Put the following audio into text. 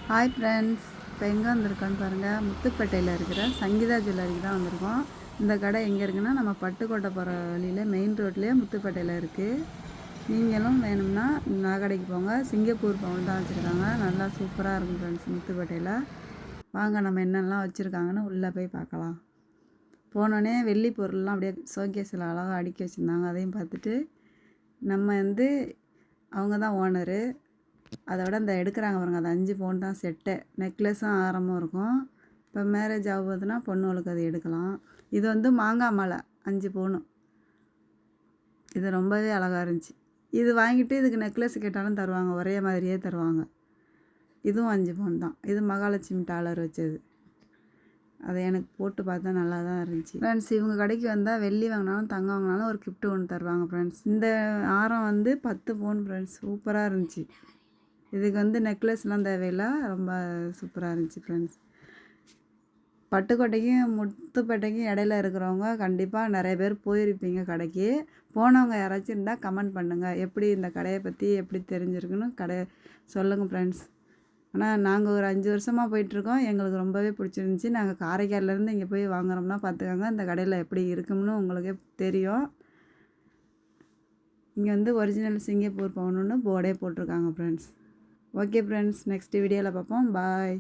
Hi friends, இப்போ எங்கே வந்திருக்கோன்னு பாருங்கள். முத்துப்பேட்டையில் இருக்கிற சங்கீதா ஜுவல்லரிக்கு தான் வந்திருக்கோம். இந்த கடை எங்கே இருக்குன்னா, நம்ம பட்டுக்கோட்டை போகிற வழியில் மெயின் ரோட்லேயே முத்துப்பேட்டையில் இருக்குது. நீங்களும் வேணும்னா நகைக்கடைக்கு போங்க. சிங்கப்பூர் பவுன் தான் வச்சுருக்காங்க. நல்லா சூப்பராக இருக்கும் ஃப்ரெண்ட்ஸ் முத்துப்பேட்டையில். வாங்க நம்ம என்னெல்லாம் வச்சுருக்காங்கன்னு உள்ளே போய் பார்க்கலாம். போனோடனே வெள்ளி பொருள்லாம் அப்படியே ஷோகேஸில் அழகாக அடுக்கி வச்சுருந்தாங்க. அதையும் பார்த்துட்டு நம்ம அவங்க தான் ஓனரு. அதோட இந்த எடுக்கிறாங்க பாருங்க, அது 5 பவுன் தான் செட்டு. நெக்லஸும் ஆரமும் இருக்கும். இப்போ மேரேஜ் ஆகுதுன்னா பொண்ணுகளுக்கு அது எடுக்கலாம். இது மாங்காய் மாலை 5 பவுனு. இது ரொம்பவே அழகாக இருந்துச்சு. இது வாங்கிட்டு இதுக்கு நெக்லஸ் கேட்டாலும் தருவாங்க, ஒரே மாதிரியே தருவாங்க. இதுவும் 5 பவுன் தான். இது மகாலட்சுமி டாலர் வச்சது. அதை எனக்கு போட்டு பார்த்தா நல்லா தான் இருந்துச்சு ஃப்ரெண்ட்ஸ். இவங்க கடைக்கு வந்தால் வெள்ளி வாங்கினாலும் தங்கம் வாங்கினாலும் ஒரு கிஃப்ட்டு ஒன்று தருவாங்க ஃப்ரெண்ட்ஸ். இந்த ஆரம் 10 பவுன் ஃப்ரெண்ட்ஸ். சூப்பராக இருந்துச்சு. இதுக்கு நெக்லஸ்லாம் தேவையில்லை, ரொம்ப சூப்பராக இருந்துச்சு ஃப்ரெண்ட்ஸ். பட்டுக்கோட்டைக்கும் முத்துப்பேட்டைக்கும் இடையில இருக்கிறவங்க கண்டிப்பாக நிறைய பேர் போயிருப்பீங்க கடைக்கு. போனவங்க யாராச்சும் இருந்தால் கமெண்ட் பண்ணுங்கள், எப்படி இந்த கடையை பற்றி எப்படி தெரிஞ்சிருக்குன்னு சொல்லுங்கள் ஃப்ரெண்ட்ஸ். ஆனால் நாங்கள் ஒரு 5 வருஷமாக போயிட்டுருக்கோம். எங்களுக்கு ரொம்பவே பிடிச்சிருந்துச்சி. நாங்கள் காரைக்கால்லேருந்து இங்கே போய் வாங்குறோம்னா பார்த்துக்கோங்க, இந்த கடையில் எப்படி இருக்கும்னு உங்களுக்கே தெரியும். இங்கே ஒரிஜினல் சிங்கப்பூர் பவுனுன்னு போர்டே போட்டிருக்காங்க ஃப்ரெண்ட்ஸ். ஓகே ஃப்ரெண்ட்ஸ், நெக்ஸ்ட் வீடியோவில் பார்ப்போம். பாய்.